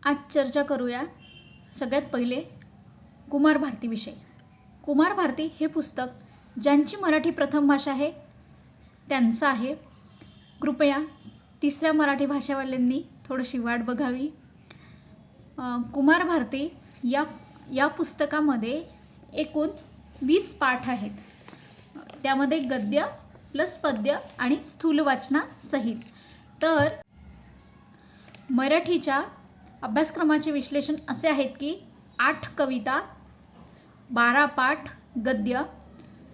आज चर्चा करूया सगळ्यात पहिले कुमार भारतीविषयी। कुमार भारती हे पुस्तक ज्यांची मराठी प्रथम भाषा आहे त्यांचं आहे। कृपया तिसऱ्या मराठी भाषावाल्यांनी थोडीशी वाट बघावी। कुमार भारती या पुस्तकामध्ये एकूण 20 पाठ आहेत। त्यामध्ये गद्य प्लस पद्य आणि स्थूल वाचनासहित। तर मराठीच्या अभ्यासक्रमाचे विश्लेषण असे आहेत की 8 कविता, 12 पाठ गद्य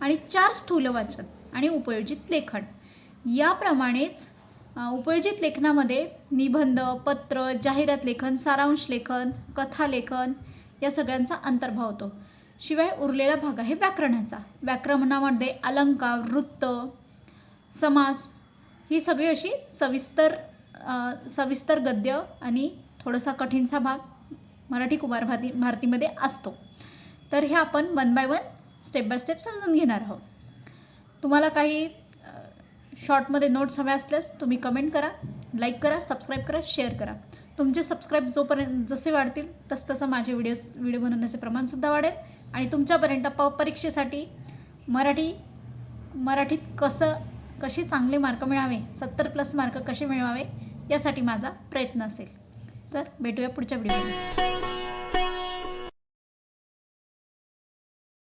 आणि 4 स्थूल वाचन आणि उपयोजित लेखन। याप्रमाणेच उपयोजित लेखनामध्ये निबंध, पत्र, जाहिरात लेखन, सारांश लेखन, कथा लेखन या सगळ्यांचा अंतर्भाव होतो। शिवाय उरलेला भाग आहे व्याकरणाचा। व्याकरणामध्ये अलंकार, वृत्त, समास ही सगळी अशी सविस्तर गद्य आणि थोडासा कठीणसा भाग मराठी कुमार भारतीमध्ये असतो। तर हे आपण one by one step by step समजून घेणार आहोत। तुम्हाला काही शॉर्टमध्ये नोट्स हव्या असल्यास तुम्ही कमेंट करा, लाईक करा, सबस्क्राईब करा, शेअर करा। तुमचे सबस्क्राईब जोपर्यंत जसे वाढतील तसं माझे व्हिडिओ बनवण्याचे प्रमाणसुद्धा वाढेल आणि तुमच्यापर्यंत परीक्षेसाठी मराठीत कसे चांगले मार्क मिळावे, 70+ मार्क कसे मिळवावे यासाठी माझा प्रयत्न असेल। तर भेटूया पुढच्या व्हिडिओमध्ये।